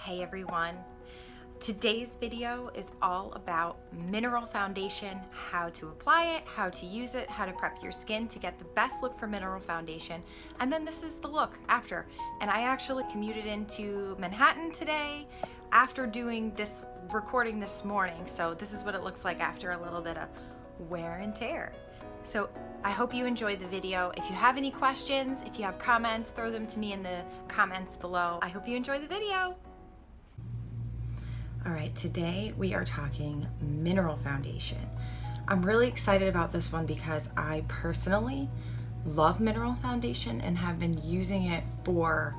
Hey everyone, today's video is all about mineral foundation, how to apply it, how to use it, how to prep your skin to get the best look for mineral foundation, and then this is the look after. And I actually commuted into Manhattan today after doing this recording this morning, so this is what it looks like after a little bit of wear and tear. So I hope you enjoyed the video. If you have any questions, if you have comments, throw them to me in the comments below. I hope you enjoy the video. All right, today we are talking mineral foundation. I'm really excited about this one because I personally love mineral foundation and have been using it for,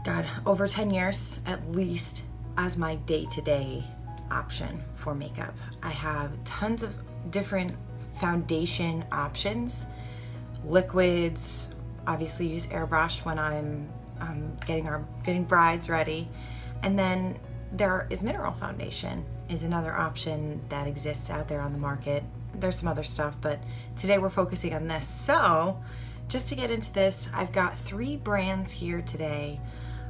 God, over 10 years at least as my day-to-day option for makeup. I have tons of different foundation options, liquids, obviously use airbrush when I'm getting brides ready, and then there is mineral foundation is another option that exists out there on the market. There's some other stuff, but today we're focusing on this. So just to get into this, I've got 3 brands here today.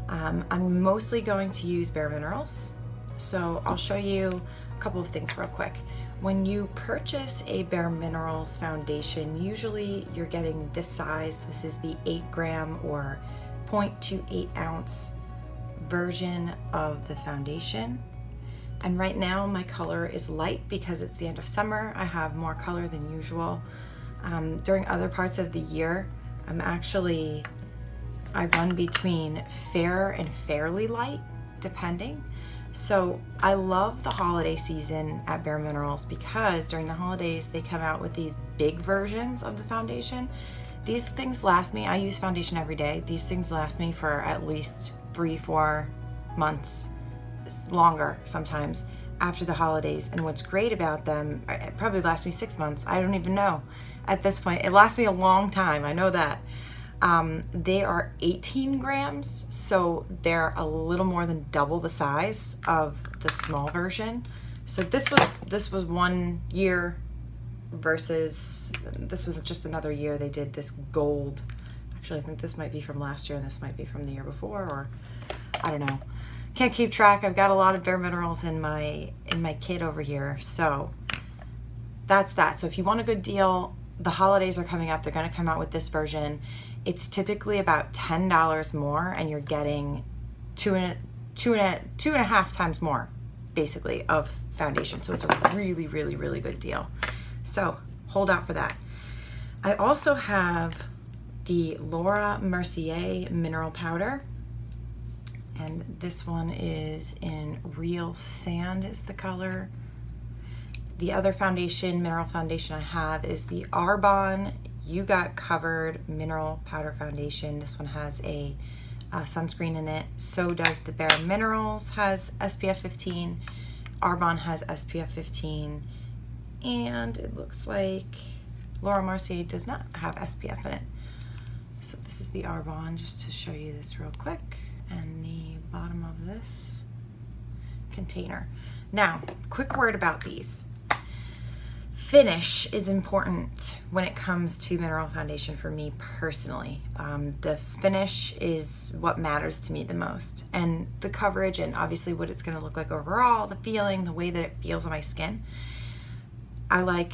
I'm mostly going to use bareMinerals. So I'll show you a couple of things real quick. When you purchase a bareMinerals foundation, usually you're getting this size. This is the 8 gram or 0.28 ounce version of the foundation. And right now my color is light because it's the end of summer. I have more color than usual. During other parts of the year, I run between fair and fairly light, depending. So I love the holiday season at bareMinerals because during the holidays they come out with these big versions of the foundation. These things last me, I use foundation every day. These things last me for at least 3-4 months, longer sometimes, after the holidays. And what's great about them, it probably lasts me 6 months. I don't even know at this point. It lasts me a long time, I know that. They are 18 grams, so they're a little more than double the size of the small version. So this was 1 year versus this was just another year. They did this gold. Actually, I think this might be from last year and this might be from the year before, or I don't know. Can't keep track. I've got a lot of bareMinerals in my kit over here. So that's that. So if you want a good deal, the holidays are coming up. They're going to come out with this version. It's typically about $10 more, and you're getting two and a half times more, basically, of foundation. So it's a really, really, really good deal. So hold out for that. I also have the Laura Mercier mineral powder, and this one is in Real Sand is the color. The other foundation, mineral foundation I have is the Arbonne You Got Covered mineral powder foundation. This one has a sunscreen in it. So does the bareMinerals, has SPF 15. Arbonne has SPF 15, and it looks like Laura Mercier does not have SPF in it. So this is the Arbonne, just to show you this real quick, and the bottom of this container. Now, quick word about these. Finish is important when it comes to mineral foundation for me personally. The finish is what matters to me the most, and the coverage, and obviously what it's going to look like overall, the feeling, the way that it feels on my skin. I like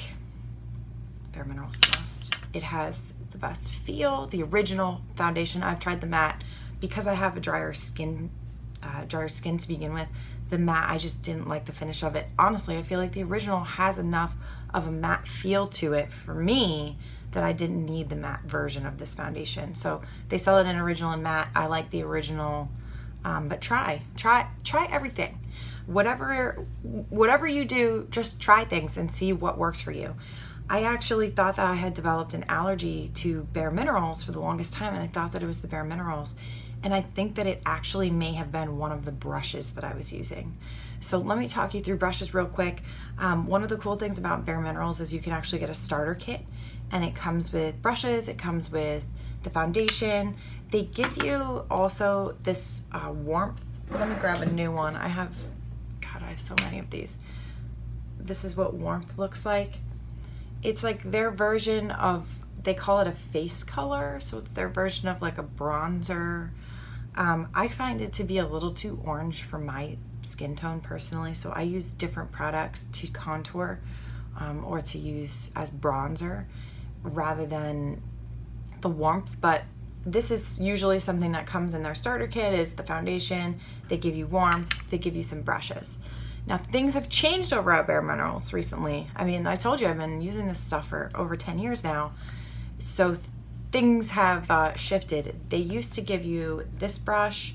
bareMinerals the most. It has the best feel. The original foundation, I've tried the matte because I have a drier skin to begin with. The matte, I just didn't like the finish of it. Honestly, I feel like the original has enough of a matte feel to it for me that I didn't need the matte version of this foundation. So they sell it in original and matte. I like the original, but try everything. Whatever you do, just try things and see what works for you. I actually thought that I had developed an allergy to bareMinerals for the longest time, and I thought that it was the bareMinerals. And I think that it actually may have been one of the brushes that I was using. So let me talk you through brushes real quick. One of the cool things about bareMinerals is you can actually get a starter kit, and it comes with brushes, it comes with the foundation. They give you also this warmth. Let me grab a new one. I have so many of these. This is what warmth looks like. It's like their version of, they call it a face color, so it's their version of like a bronzer. I find it to be a little too orange for my skin tone personally, so I use different products to contour or to use as bronzer rather than the warmth. But this is usually something that comes in their starter kit, is the foundation. They give you warmth, they give you some brushes. Now things have changed over at bareMinerals recently. I mean, I told you I've been using this stuff for over 10 years now, so things have shifted. They used to give you this brush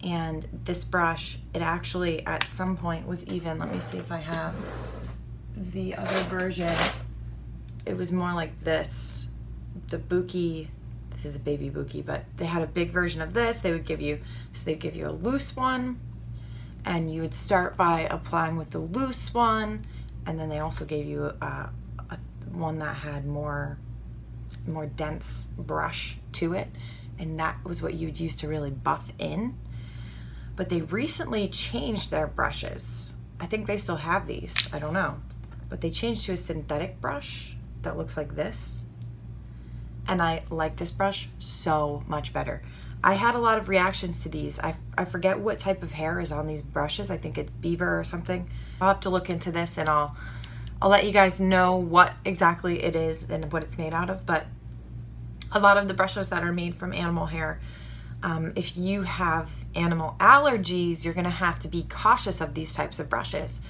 and this brush. It actually at some point was even, let me see if I have the other version, it was more like this, the Buki. This is a baby Buki, but they had a big version of this. They would give you, so they'd give you a loose one, and you would start by applying with the loose one, and then they also gave you a one that had more dense brush to it, and that was what you'd use to really buff in. But they recently changed their brushes. I think they still have these, I don't know, but they changed to a synthetic brush that looks like this. And I like this brush so much better. I had a lot of reactions to these. I forget what type of hair is on these brushes. I think it's beaver or something. I'll have to look into this, and I'll let you guys know what exactly it is and what it's made out of. But a lot of the brushes that are made from animal hair, if you have animal allergies, you're gonna have to be cautious of these types of brushes.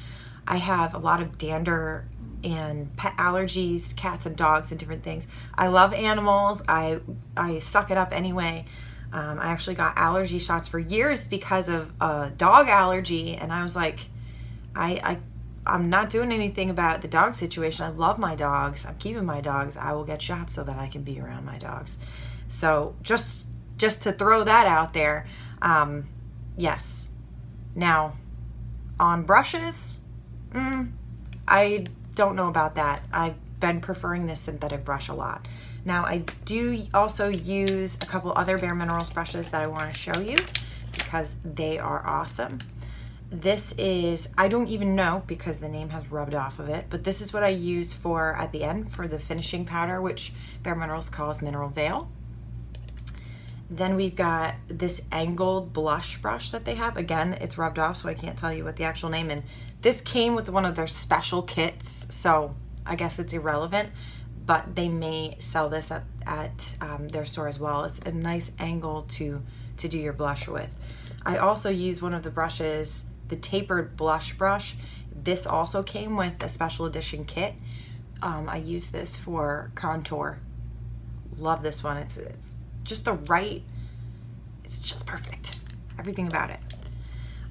I have a lot of dander and pet allergies, cats and dogs and different things. I love animals. I suck it up anyway. I actually got allergy shots for years because of a dog allergy, and I was like, I'm not doing anything about the dog situation. I love my dogs. I'm keeping my dogs. I will get shots so that I can be around my dogs. So just to throw that out there, yes. Now, on brushes, I don't know about that. I've been preferring this synthetic brush a lot. Now I do also use a couple other bareMinerals brushes that I want to show you because they are awesome. This is, I don't even know because the name has rubbed off of it, but this is what I use for at the end for the finishing powder, which bareMinerals calls Mineral Veil. Then we've got this angled blush brush that they have. Again, it's rubbed off, so I can't tell you what the actual name, and this came with one of their special kits, so I guess it's irrelevant, but they may sell this at their store as well. It's a nice angle to do your blush with. I also use one of the brushes, the tapered blush brush. This also came with a special edition kit. I use this for contour. Love this one. It's just the right, it's just perfect. Everything about it.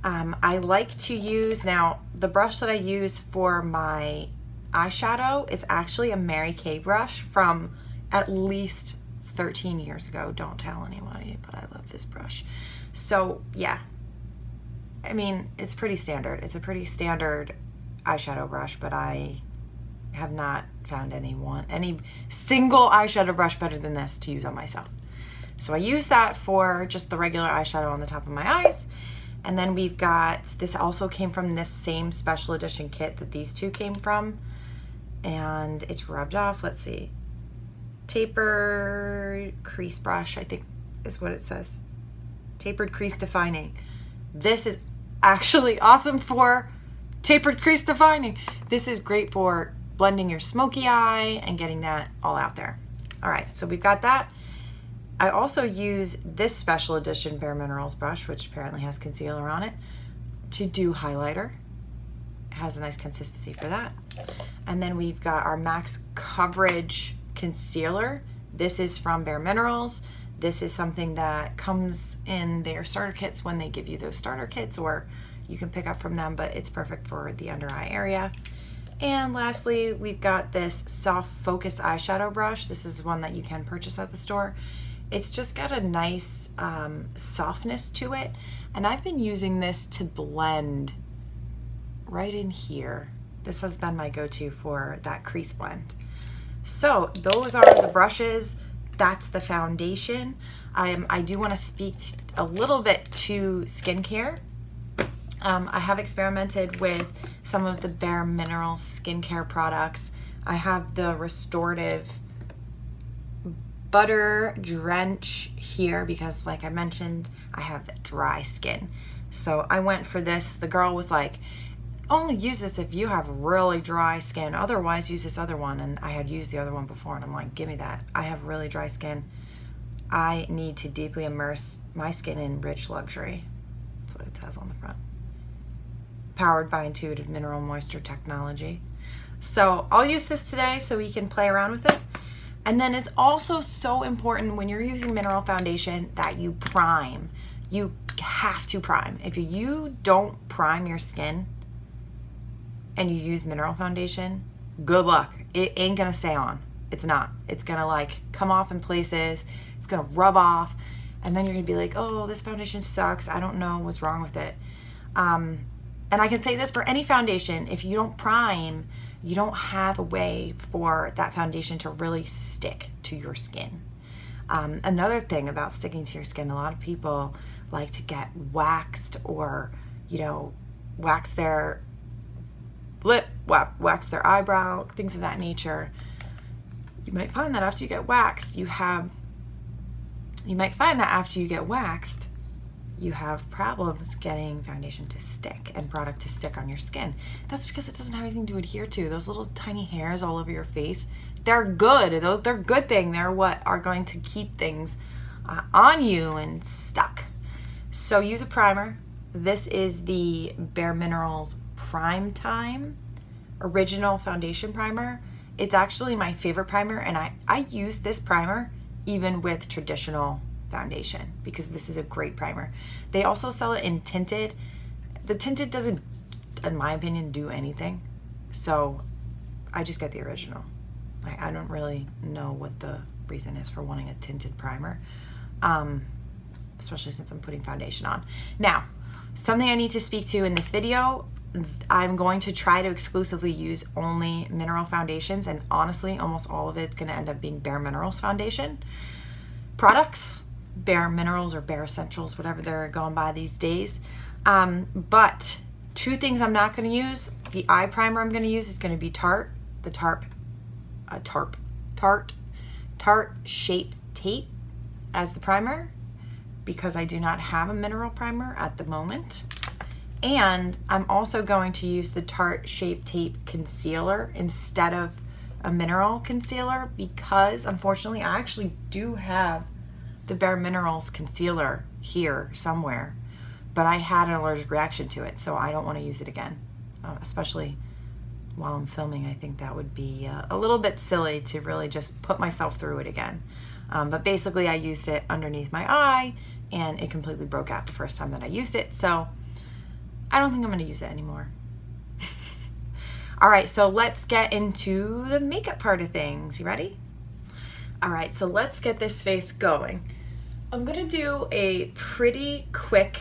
I like to use, now the brush that I use for my eyeshadow is actually a Mary Kay brush from at least 13 years ago. Don't tell anybody, but I love this brush. So yeah, I mean, it's pretty standard. It's a pretty standard eyeshadow brush, but I have not found any single eyeshadow brush better than this to use on myself. So I use that for just the regular eyeshadow on the top of my eyes. And then we've got, this also came from this same special edition kit that these two came from. And it's rubbed off, let's see. Tapered crease brush, I think is what it says. Tapered crease defining. This is actually awesome for tapered crease defining. This is great for blending your smoky eye and getting that all out there. All right, so we've got that. I also use this special edition bareMinerals brush, which apparently has concealer on it, to do highlighter. It has a nice consistency for that. And then we've got our Max Coverage Concealer. This is from bareMinerals. This is something that comes in their starter kits when they give you those starter kits, or you can pick up from them, but it's perfect for the under eye area. And lastly, we've got this soft focus eyeshadow brush. This is one that you can purchase at the store. It's just got a nice softness to it, and I've been using this to blend right in here. This has been my go-to for that crease blend. So those are the brushes. That's the foundation. I do want to speak a little bit to skincare. I have experimented with some of the bareMinerals skincare products. I have the restorative butter drench here because, like I mentioned, I have dry skin. So I went for this. The girl was like, only use this if you have really dry skin. Otherwise, use this other one. And I had used the other one before, and I'm like, give me that. I have really dry skin. I need to deeply immerse my skin in rich luxury. That's what it says on the front. Powered by intuitive mineral moisture technology. So I'll use this today so we can play around with it. And then it's also so important when you're using mineral foundation that you prime. You have to prime. If you don't prime your skin and you use mineral foundation, good luck. It ain't gonna stay on. It's not. It's gonna like come off in places. It's gonna rub off. And then you're gonna be like, oh, this foundation sucks. I don't know what's wrong with it. And I can say this for any foundation, if you don't prime, you don't have a way for that foundation to really stick to your skin. Another thing about sticking to your skin, a lot of people like to get waxed or, you know, wax their lip, wax their eyebrow, things of that nature. You might find that after you get waxed, you have problems getting foundation to stick and product to stick on your skin. That's because it doesn't have anything to adhere to. Those little tiny hairs all over your face, they're good. They're a good thing. They're what are going to keep things on you and stuck. So use a primer. This is the bareMinerals Prime Time Original Foundation Primer. It's actually my favorite primer, and I use this primer even with traditional foundation because this is a great primer. They also sell it in tinted. The tinted doesn't, in my opinion, do anything. So I just get the original. I don't really know what the reason is for wanting a tinted primer, especially since I'm putting foundation on. Now, something I need to speak to in this video, I'm going to try to exclusively use only mineral foundations, and honestly, almost all of it's going to end up being bareMinerals foundation products. bareMinerals or Bare Essentials, whatever they're going by these days. But two things I'm not going to use. The eye primer I'm going to use is going to be Tarte Shape Tape as the primer because I do not have a mineral primer at the moment. And I'm also going to use the Tarte Shape Tape concealer instead of a mineral concealer because unfortunately I actually do have the bareMinerals concealer here somewhere, but I had an allergic reaction to it, so I don't want to use it again, especially while I'm filming. I think that would be a little bit silly to really just put myself through it again. But basically I used it underneath my eye and it completely broke out the first time that I used it, so I don't think I'm going to use it anymore. All right, so let's get into the makeup part of things. You ready? All right, so let's get this face going. I'm gonna do a pretty quick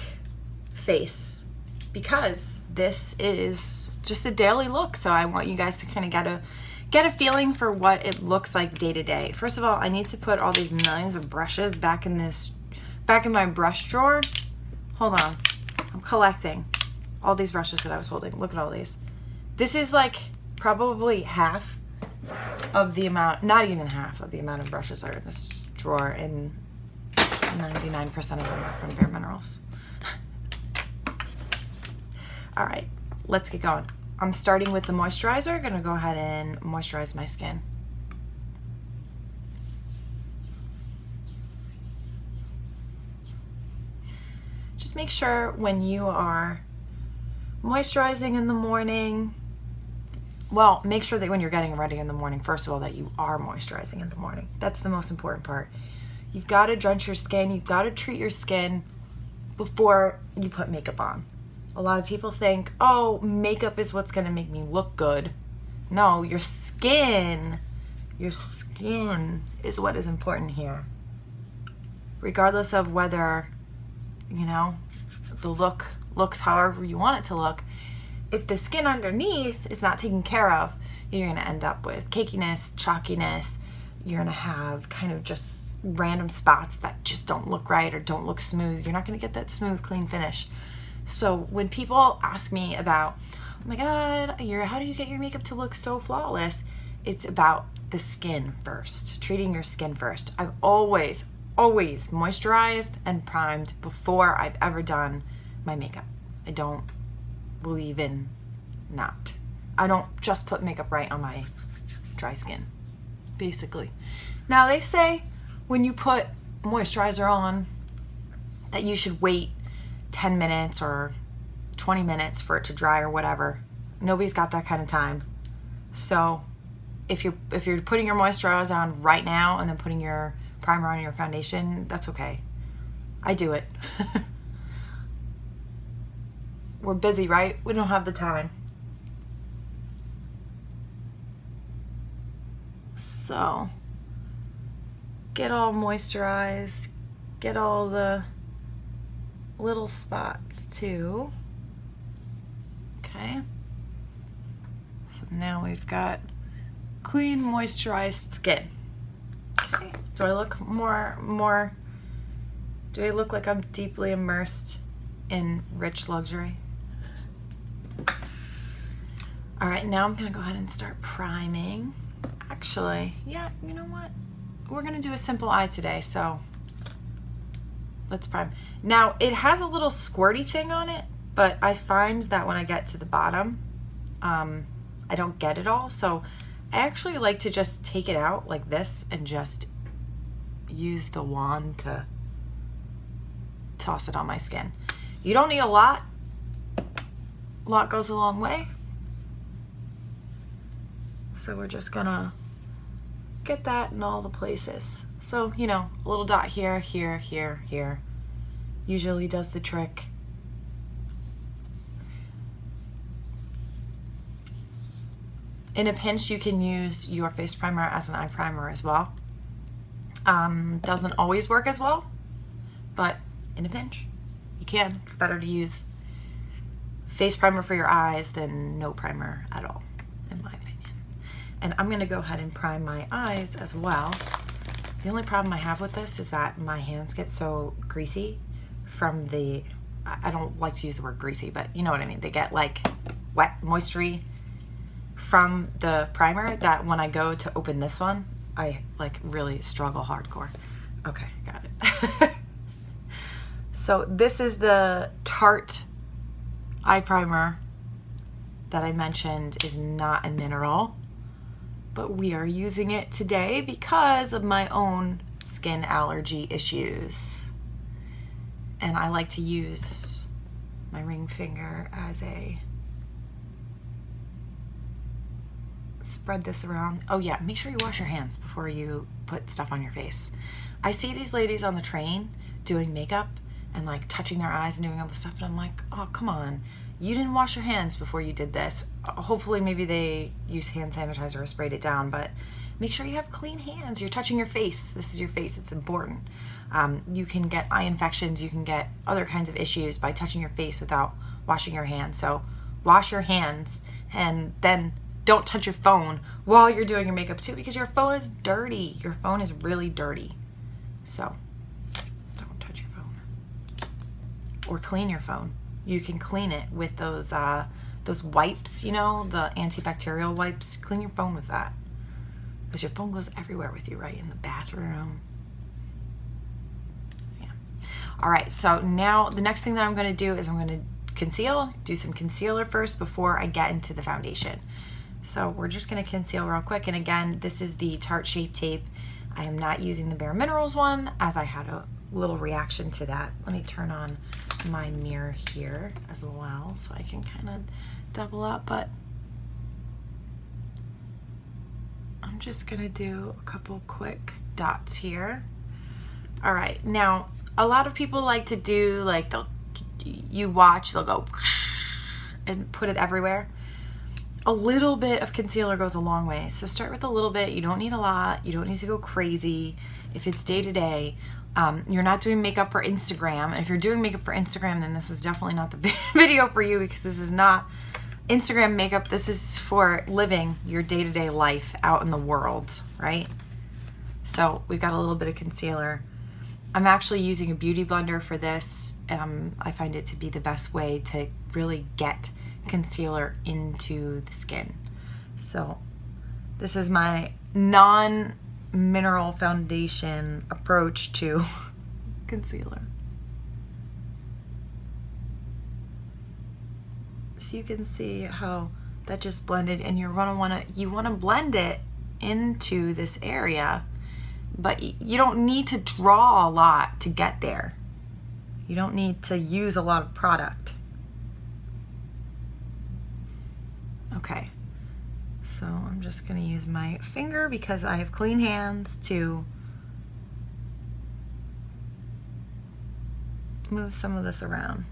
face because this is just a daily look, so I want you guys to kind of get a feeling for what it looks like day to day. First of all, I need to put all these millions of brushes back in my brush drawer. Hold on, I'm collecting all these brushes that I was holding. Look at all these. This is like probably half of the amount, not even half of the amount of brushes are in this drawer, and 99% of them are from bareMinerals. All right, let's get going. I'm starting with the moisturizer. Gonna go ahead and moisturize my skin. Just make sure when you are moisturizing in the morning, well, make sure that when you're getting ready in the morning, first of all, that you are moisturizing in the morning. That's the most important part. You've got to drench your skin. You've got to treat your skin before you put makeup on. A lot of people think, oh, makeup is what's going to make me look good. No, your skin is what is important here. Regardless of whether, you know, the look looks however you want it to look, if the skin underneath is not taken care of, you're going to end up with cakiness, chalkiness. You're going to have kind of just random spots that just don't look right or don't look smooth. You're not going to get that smooth, clean finish. So when people ask me about, oh my God, how do you get your makeup to look so flawless? It's about the skin first, treating your skin first. I've always moisturized and primed before I've ever done my makeup. I don't believe in not. I don't just put makeup right on my dry skin, basically. Now they say when you put moisturizer on that you should wait 10 minutes or 20 minutes for it to dry or whatever. Nobody's got that kind of time. So if you're putting your moisturizer on right now and then putting your primer on your foundation, that's okay. I do it. We're busy, right? We don't have the time. So get all moisturized, get all the little spots too. Okay. So now we've got clean, moisturized skin. Okay. Do I look do I look like I'm deeply immersed in rich luxury? All right, now I'm gonna go ahead and start priming. Actually, yeah, you know what? We're gonna do a simple eye today, so let's prime. Now, it has a little squirty thing on it, but I find that when I get to the bottom, I don't get it all. So I actually like to just take it out like this and just use the wand to toss it on my skin. You don't need a lot. A lot goes a long way. So we're just gonna get that in all the places. So, you know, a little dot here, here, here, here. Usually does the trick. In a pinch, you can use your face primer as an eye primer as well. Doesn't always work as well, but in a pinch, you can. It's better to use face primer for your eyes than no primer at all, in my opinion. And I'm gonna go ahead and prime my eyes as well. The only problem I have with this is that my hands get so greasy from the, I don't like to use the word greasy, but you know what I mean. They get like wet, moistery from the primer that when I go to open this one, I like really struggle hardcore. Okay, got it. So this is the Tarte eye primer that I mentioned is not a mineral, but we are using it today because of my own skin allergy issues. And I like to use my ring finger as a, spread this around. Oh yeah, make sure you wash your hands before you put stuff on your face. I see these ladies on the train doing makeup and like touching their eyes and doing all this stuff, and I'm like, oh, come on. You didn't wash your hands before you did this. Hopefully maybe they used hand sanitizer or sprayed it down, but make sure you have clean hands. You're touching your face. This is your face, it's important. You can get eye infections, you can get other kinds of issues by touching your face without washing your hands. So wash your hands and then don't touch your phone while you're doing your makeup too, because your phone is dirty. Your phone is really dirty. So don't touch your phone. Or clean your phone. You can clean it with those wipes, you know, the antibacterial wipes. Clean your phone with that, because your phone goes everywhere with you, right? In the bathroom. Yeah. All right, so now the next thing that I'm gonna do is I'm gonna conceal, do some concealer first before I get into the foundation. So we're just gonna conceal real quick. And again, this is the Tarte Shape Tape. I am not using the bareMinerals one, as I had a little reaction to that. Let me turn on my mirror here as well so I can kind of double up, but I'm just gonna do a couple quick dots here. All right, now a lot of people like to do like they'll go and put it everywhere. A little bit of concealer goes a long way, so start with a little bit. You don't need a lot. You don't need to go crazy. If it's day to day, you're not doing makeup for Instagram. And if you're doing makeup for Instagram, then this is definitely not the video for you, because this is not Instagram makeup. This is for living your day-to-day life out in the world, right? So we've got a little bit of concealer. I'm actually using a beauty blender for this. I find it to be the best way to really get concealer into the skin. So This is my non-mineral foundation approach to concealer. So you can see how that just blended, and you wanna blend it into this area, but you don't need to draw a lot to get there. You don't need to use a lot of product. Okay, so I'm just gonna use my finger because I have clean hands to move some of this around.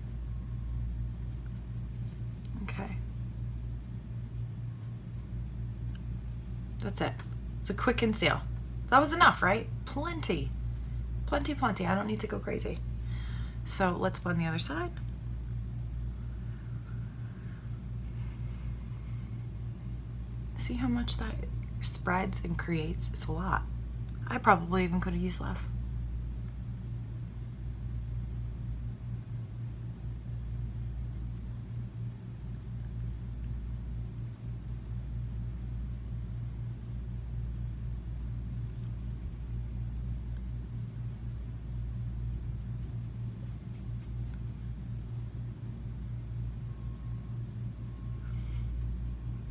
Okay. That's it. It's a quick conceal. That was enough, right? Plenty. Plenty, plenty. I don't need to go crazy. So let's blend the other side. See how much that spreads and creates? It's a lot. I probably even could have used less.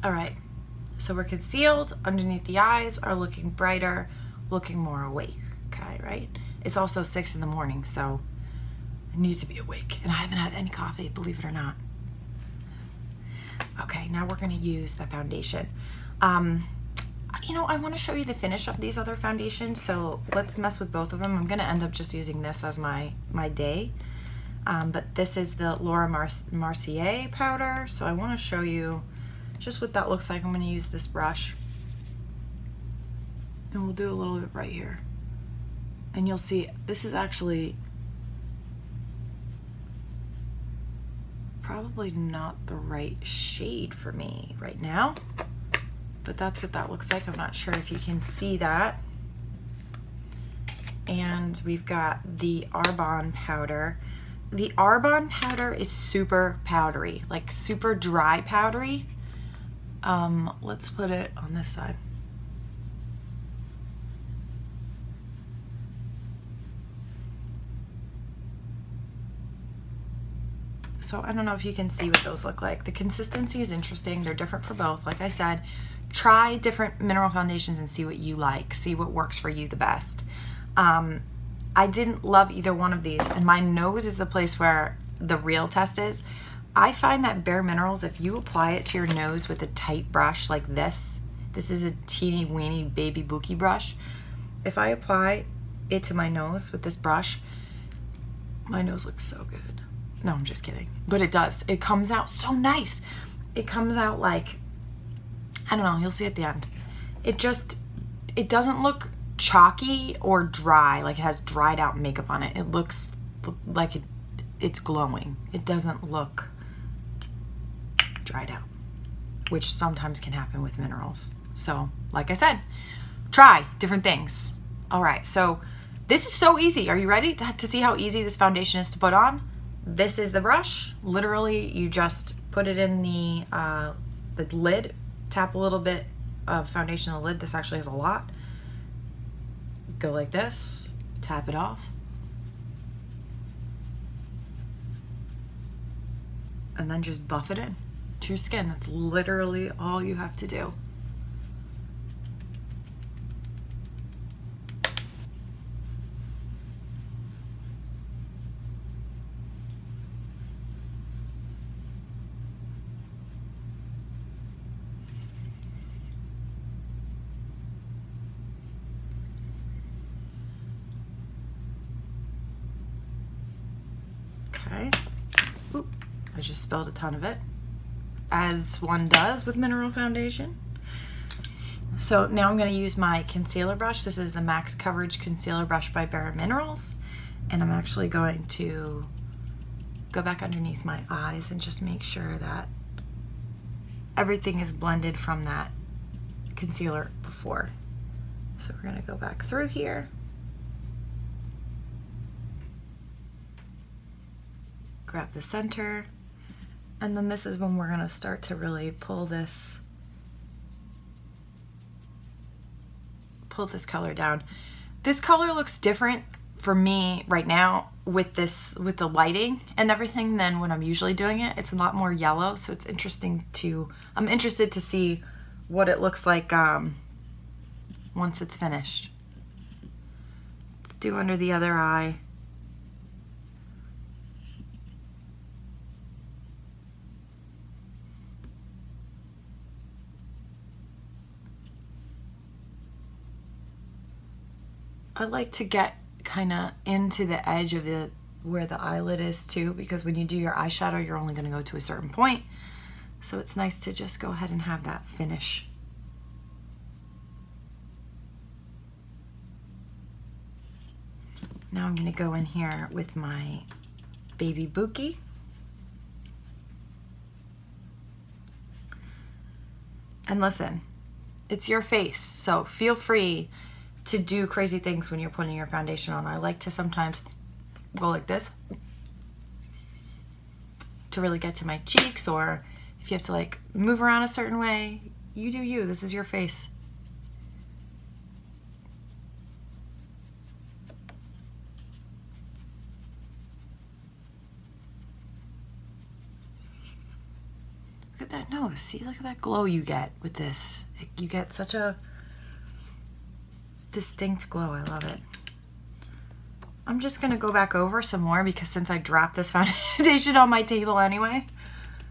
All right, so we're concealed. Underneath the eyes are looking brighter, looking more awake, okay, right? It's also 6 in the morning, so I need to be awake, and I haven't had any coffee, believe it or not. Okay, now we're gonna use the foundation. You know, I wanna show you the finish of these other foundations, so let's mess with both of them. I'm gonna end up just using this as my day, but this is the Laura Mercier powder, so I wanna show you just what that looks like. I'm gonna use this brush, and we'll do a little bit right here. And you'll see, this is actually probably not the right shade for me right now, but that's what that looks like. I'm not sure if you can see that. And we've got the Arbonne powder. The Arbonne powder is super powdery, like super dry powdery. Let's put it on this side. So I don't know if you can see what those look like. The consistency is interesting. They're different for both. Like I said, try different mineral foundations and see what you like. See what works for you the best. I didn't love either one of these, and my nose is the place where the real test is. I find that bareMinerals, if you apply it to your nose with a tight brush like this is a teeny weeny baby Buki brush. If I apply it to my nose with this brush, my nose looks so good. No, I'm just kidding. But it does. It comes out so nice. It comes out like, I don't know, you'll see at the end. It doesn't look chalky or dry, like it has dried out makeup on it. It looks like it's glowing. It doesn't look dried out, which sometimes can happen with minerals. So, like I said, try different things. All right, so this is so easy. Are you ready to see how easy this foundation is to put on? This is the brush. Literally, you just put it in the lid, tap a little bit of foundation in the lid. This actually has a lot. Go like this, tap it off. And then just buff it in to your skin. That's literally all you have to do. Okay. Oop, I just spilled a ton of it, as one does with mineral foundation. So now I'm going to use my concealer brush. This is the Max Coverage Concealer Brush by bareMinerals, and I'm actually going to go back underneath my eyes and just make sure that everything is blended from that concealer before. So we're going to go back through here. Grab the center, and then this is when we're going to start to really pull this pull this color down. This color looks different for me right now with the lighting and everything than when I'm usually doing it. It's a lot more yellow, so it's interesting to, I'm interested to see what it looks like once it's finished. Let's do under the other eye. I like to get kind of into the edge of where the eyelid is too, because when you do your eyeshadow, you're only going to go to a certain point. So it's nice to just go ahead and have that finish. Now I'm going to go in here with my Baby Buki. And listen, it's your face, so feel free to do crazy things when you're putting your foundation on. I like to sometimes go like this to really get to my cheeks, or if you have to like move around a certain way, you do you. This is your face. Look at that nose. See, look at that glow you get with this. You get such a distinct glow. I love it. I'm just gonna go back over some more because since I dropped this foundation on my table anyway,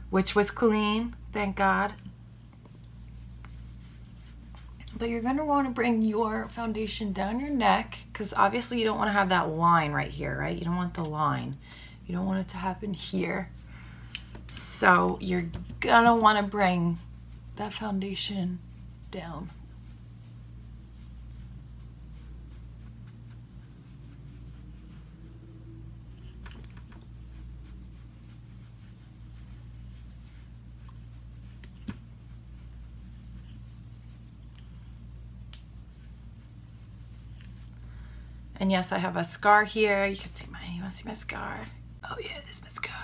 which was clean, thank God. But you're gonna wanna bring your foundation down your neck because obviously you don't wanna have that line right here, right? You don't want the line. You don't want it to happen here. So you're gonna wanna bring that foundation down. And yes, I have a scar here. You can see you wanna see my scar? Oh yeah, this is my scar.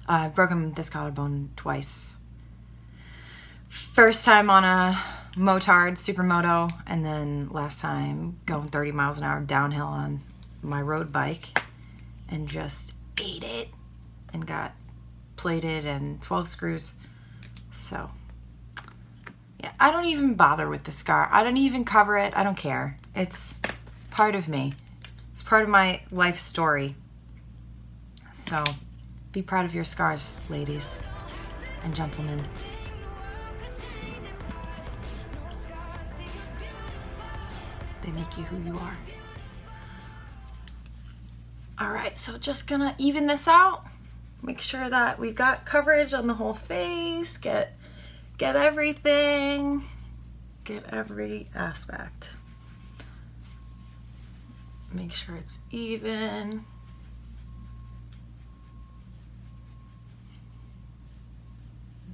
I've broken this collarbone twice. First time on a motard, supermoto, and then last time going 30 miles an hour downhill on my road bike and just ate it and got plated and 12 screws. So yeah, I don't even bother with the scar. I don't even cover it. I don't care. It's part of me. It's part of my life story. So be proud of your scars, ladies and gentlemen. They make you who you are. All right, so just gonna even this out. Make sure that we've got coverage on the whole face. Get everything. Get every aspect. Make sure it's even.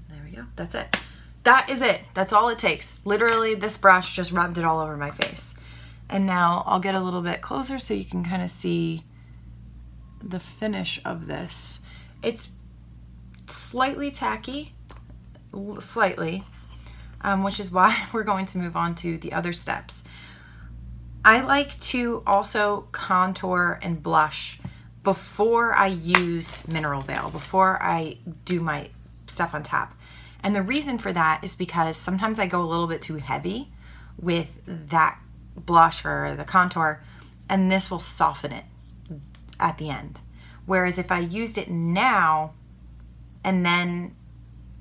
There we go. That's it. That is it. That's all it takes. Literally, this brush just rubbed it all over my face. And now I'll get a little bit closer so you can kind of see the finish of this. It's slightly tacky, slightly, which is why we're going to move on to the other steps. I like to also contour and blush before I use mineral veil, before I do my stuff on top. And the reason for that is because sometimes I go a little bit too heavy with that blush or the contour, and this will soften it at the end. Whereas if I used it now and then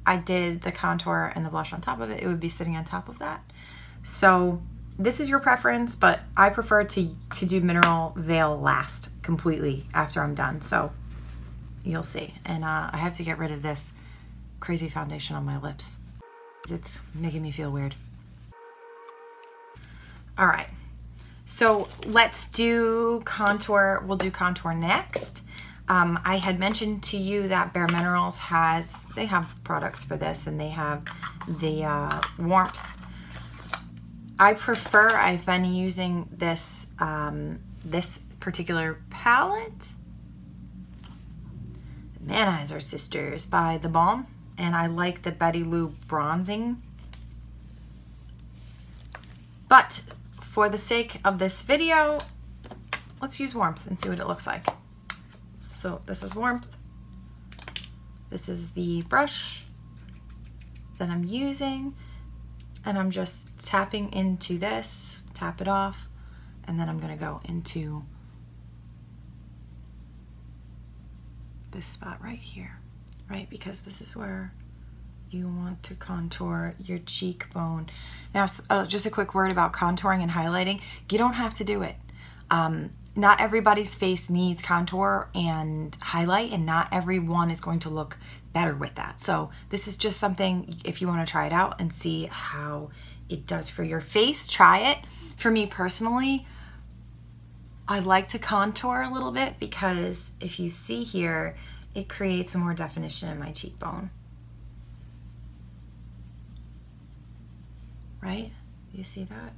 I did the contour and the blush on top of it, it would be sitting on top of that. So this is your preference, but I prefer to do mineral veil last completely after I'm done. So you'll see. And I have to get rid of this crazy foundation on my lips. It's making me feel weird. All right, so let's do contour. We'll do contour next. I had mentioned to you that bareMinerals they have products for this, and they have the warmth. I've been using this this particular palette, Manizer Sisters by The Balm, and I like the Betty Lou bronzing. But for the sake of this video, let's use warmth and see what it looks like. So this is warmth. This is the brush that I'm using, and I'm just tapping into this, tap it off, and then I'm gonna go into this spot right here, right? Because this is where you want to contour your cheekbone. Now, just a quick word about contouring and highlighting. You don't have to do it. Not everybody's face needs contour and highlight, and not everyone is going to look better with that. So this is just something, if you want to try it out and see how it does for your face, try it. For me personally, I like to contour a little bit because if you see here, it creates some more definition in my cheekbone. Right? You see that?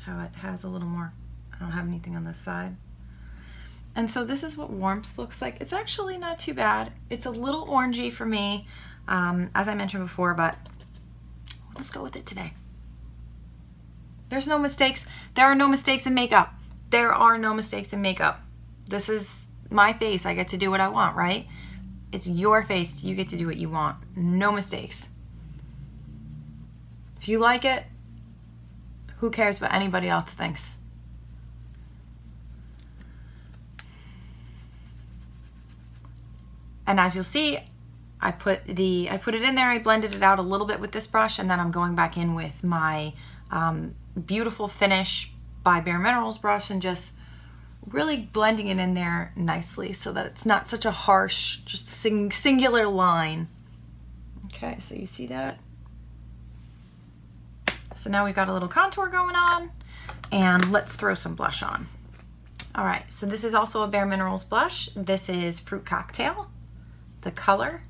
How it has a little more, I don't have anything on this side. And so this is what warmth looks like. It's actually not too bad. It's a little orangey for me, as I mentioned before, but let's go with it today. There's no mistakes. There are no mistakes in makeup. There are no mistakes in makeup. This is my face. I get to do what I want, right? It's your face. You get to do what you want. No mistakes. If you like it, who cares what anybody else thinks? And as you'll see, I put it in there, I blended it out a little bit with this brush, and then I'm going back in with my Beautiful Finish by bareMinerals brush and just really blending it in there nicely so that it's not such a harsh, just singular line. Okay, so you see that? So now we've got a little contour going on, and let's throw some blush on. All right, so this is also a bareMinerals blush. This is Fruit Cocktail, the color,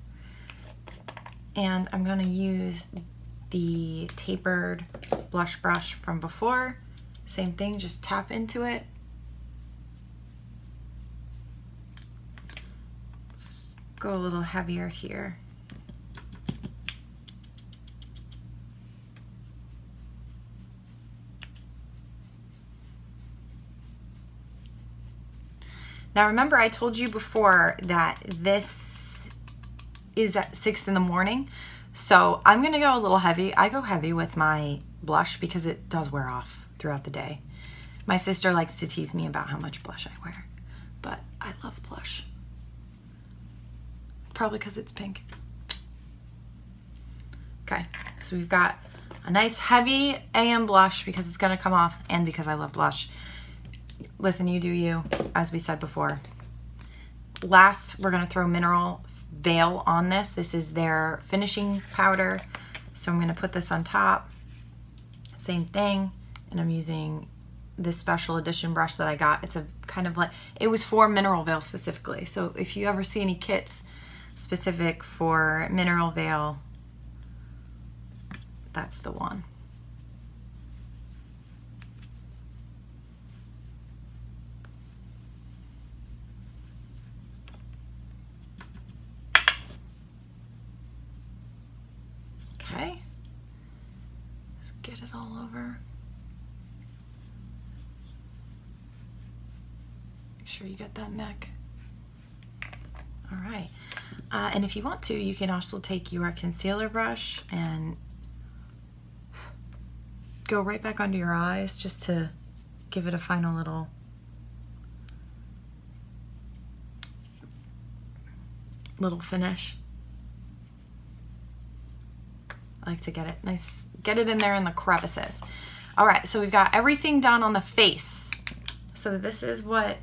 and I'm gonna use the tapered blush brush from before. Same thing, just tap into it. Let's go a little heavier here. Now remember, I told you before that this is at 6 in the morning, so I'm gonna go a little heavy. I go heavy with my blush because it does wear off throughout the day. My sister likes to tease me about how much blush I wear, but I love blush. Probably because it's pink. Okay, so we've got a nice heavy AM blush because it's gonna come off and because I love blush. Listen, you do you, as we said before. Last, we're gonna throw Mineral Veil on this. This is their finishing powder. So I'm gonna put this on top. Same thing, and I'm using this special edition brush that I got. It's a kind of like, it was for Mineral Veil specifically. So if you ever see any kits specific for Mineral Veil, that's the one. Okay, let's get it all over. Make sure you get that neck. All right, and if you want to, you can also take your concealer brush and go right back under your eyes just to give it a final little finish. I like to get it nice, get it in there in the crevices. All right, so we've got everything done on the face. So this is what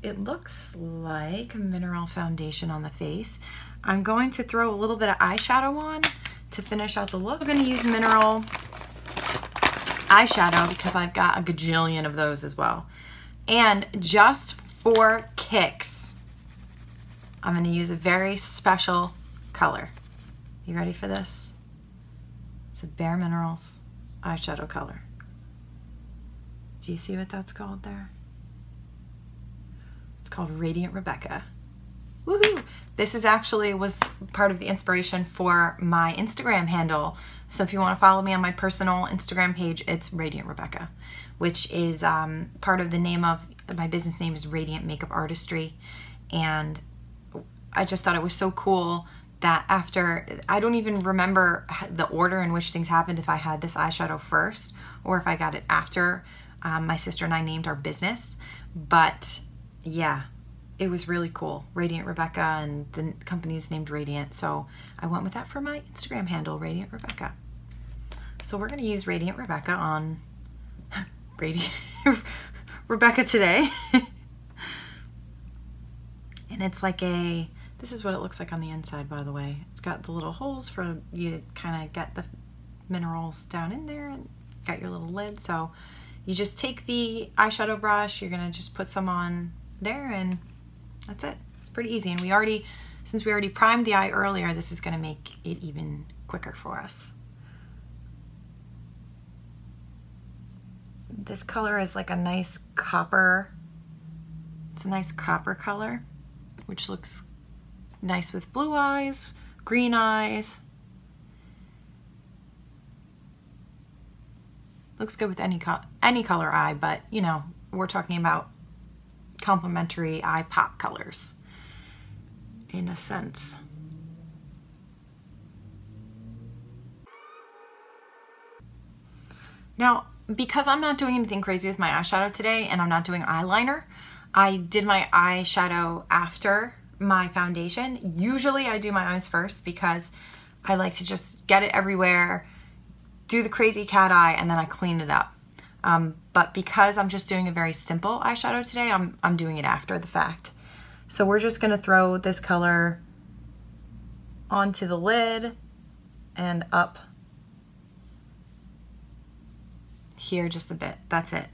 it looks like, mineral foundation on the face. I'm going to throw a little bit of eyeshadow on to finish out the look. We're gonna use mineral eyeshadow because I've got a gajillion of those as well. And just for kicks, I'm gonna use a very special color. You ready for this? It's a bareMinerals eyeshadow color. Do you see what that's called there? It's called Radiant Rebecca. Woohoo! This is actually was part of the inspiration for my Instagram handle. So if you want to follow me on my personal Instagram page, it's Radiant Rebecca, which is part of the name of my business name is Radiant Makeup Artistry. And I just thought it was so cool that after, I don't even remember the order in which things happened, if I had this eyeshadow first or if I got it after my sister and I named our business. But yeah, it was really cool. Radiant Rebecca, and the company is named Radiant. So I went with that for my Instagram handle, Radiant Rebecca. So we're gonna use Radiant Rebecca on Radiant Rebecca today. And it's like a, this is what it looks like on the inside, by the way. It's got the little holes for you to kind of get the minerals down in there, and got your little lid. So you just take the eyeshadow brush, you're gonna just put some on there, and that's it. It's pretty easy. And we already, since we already primed the eye earlier, this is gonna make it even quicker for us. This color is like a nice copper, it's a nice copper color, which looks nice with blue eyes, green eyes. Looks good with any color eye, but you know, we're talking about complementary eye pop colors in a sense. Now, because I'm not doing anything crazy with my eyeshadow today and I'm not doing eyeliner, I did my eyeshadow after my foundation. Usually I do my eyes first because I like to just get it everywhere, do the crazy cat eye, and then I clean it up. But because I'm just doing a very simple eyeshadow today, I'm doing it after the fact. So we're just gonna throw this color onto the lid and up here just a bit. That's it.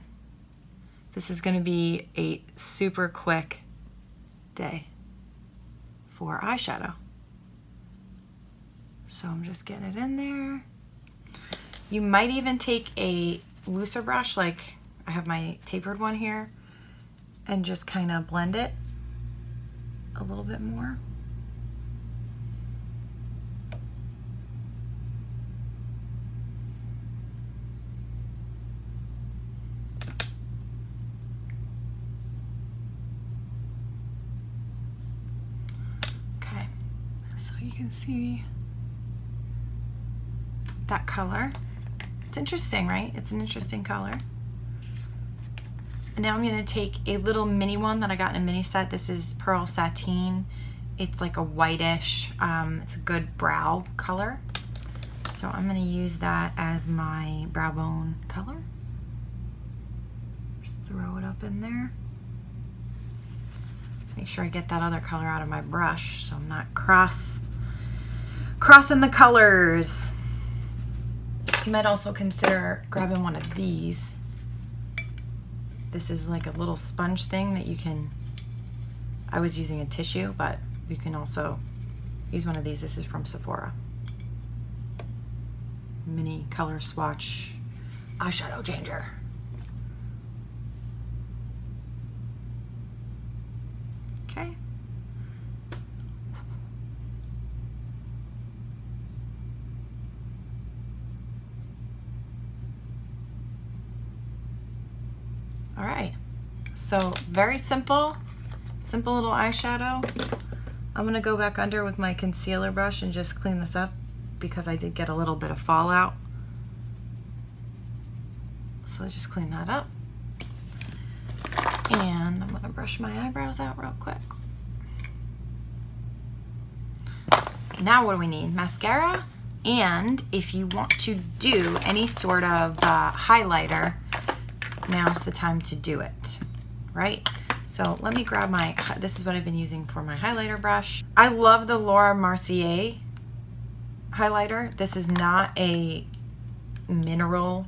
This is gonna be a super quick day for eyeshadow. So I'm just getting it in there. You might even take a looser brush, like I have my tapered one here, and just kind of blend it a little bit more. Okay, so you can see that color. It's interesting, right? It's an interesting color. And now I'm gonna take a little mini one that I got in a mini set. This is Pearl Sateen. It's like a whitish, it's a good brow color. So I'm gonna use that as my brow bone color. Just throw it up in there. Make sure I get that other color out of my brush so I'm not crossing the colors. You might also consider grabbing one of these. This is like a little sponge thing that you can, I was using a tissue, but you can also use one of these. This is from Sephora. Mini color swatch eyeshadow changer. Okay. All right, so very simple little eyeshadow. I'm gonna go back under with my concealer brush and just clean this up because I did get a little bit of fallout. So I just clean that up. And I'm gonna brush my eyebrows out real quick. Now what do we need? Mascara, and if you want to do any sort of highlighter, now's the time to do it, right? So let me grab my, this is what I've been using for my highlighter brush. I love the Laura Mercier highlighter. This is not a mineral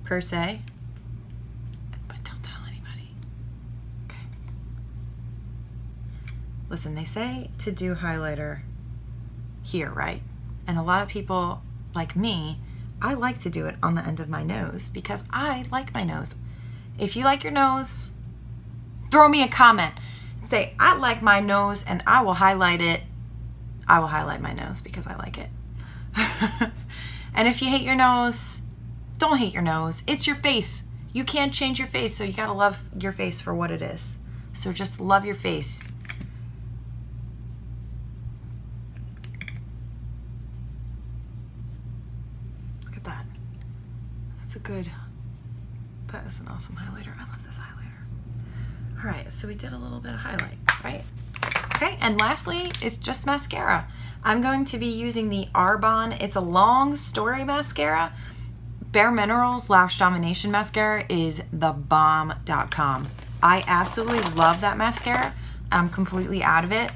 per se, but don't tell anybody. Okay. Listen, they say to do highlighter here, right? And a lot of people like me, I like to do it on the end of my nose because I like my nose. If you like your nose, throw me a comment. say, I like my nose and I will highlight it. I will highlight my nose because I like it. And if you hate your nose, don't hate your nose. It's your face. You can't change your face, so you gotta love your face for what it is. So just love your face. Look at that. That's a good, that is an awesome highlighter. I love this highlighter. All right, so we did a little bit of highlight, right? Okay, and lastly, it's just mascara. I'm going to be using the Arbonne. It's a long story mascara. bareMinerals Lash Domination Mascara is the bomb.com. I absolutely love that mascara. I'm completely out of it,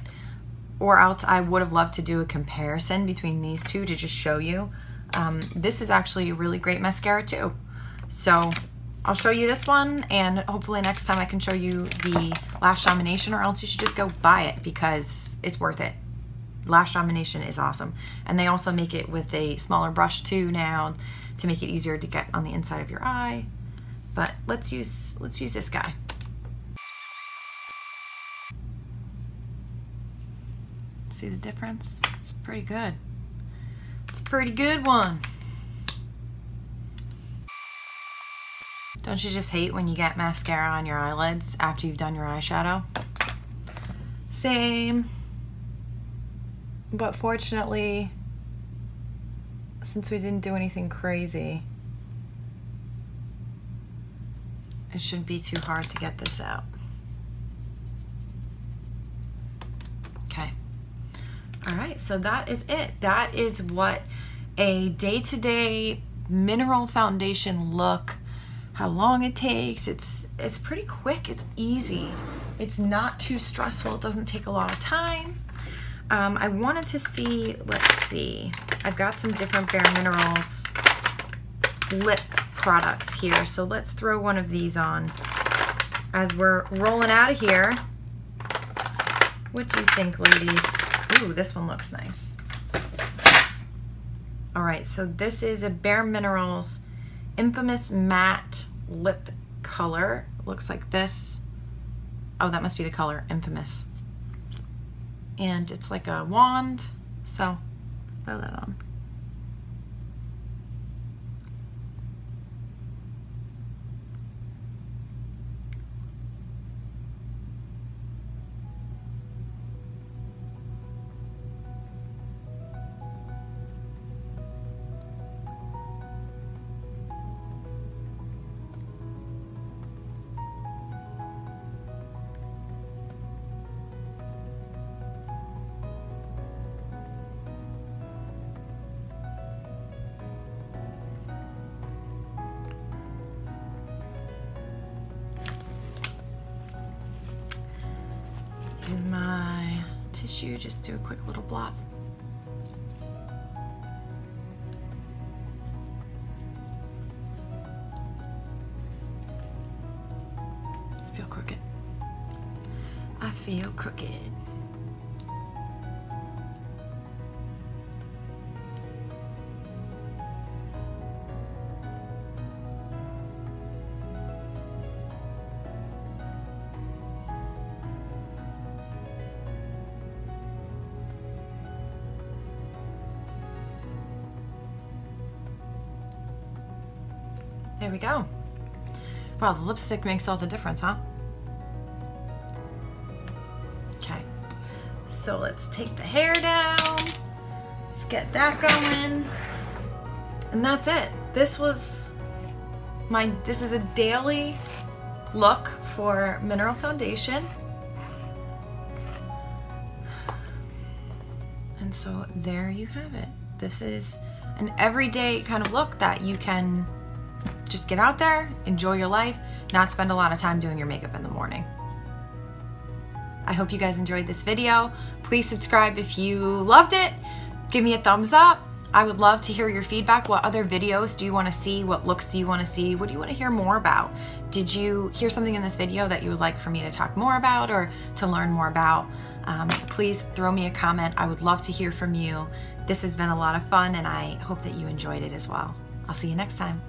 or else I would have loved to do a comparison between these two to just show you. This is actually a really great mascara too. So I'll show you this one, and hopefully next time I can show you the Lash Domination, or else you should just go buy it because it's worth it. Lash Domination is awesome. And they also make it with a smaller brush too now to make it easier to get on the inside of your eye. But let's use this guy. See the difference? It's pretty good. It's a pretty good one. Don't you just hate when you get mascara on your eyelids after you've done your eyeshadow? Same. But fortunately, since we didn't do anything crazy, it shouldn't be too hard to get this out. Okay. All right, so that is it. That is what a day-to-day mineral foundation look, how long it takes. It's pretty quick, it's easy. It's not too stressful, it doesn't take a lot of time. I wanted to see, let's see, I've got some different bareMinerals lip products here, so let's throw one of these on as we're rolling out of here. What do you think, ladies? Ooh, this one looks nice. All right, so this is a bareMinerals Infamous Matte Lip Color. Looks like this. Oh, that must be the color, Infamous. And it's like a wand, so throw that on. Use my tissue, just do a quick little blot. I feel crooked. I feel crooked. There we go. Wow, the lipstick makes all the difference, huh? Okay, so let's take the hair down. Let's get that going. And that's it. This is a daily look for mineral foundation. And so there you have it. This is an everyday kind of look that you can just get out there, enjoy your life, not spend a lot of time doing your makeup in the morning. I hope you guys enjoyed this video. Please subscribe if you loved it. Give me a thumbs up. I would love to hear your feedback. What other videos do you want to see? What looks do you want to see? What do you want to hear more about? Did you hear something in this video that you would like for me to talk more about or to learn more about? Please throw me a comment. I would love to hear from you. This has been a lot of fun, and I hope that you enjoyed it as well. I'll see you next time.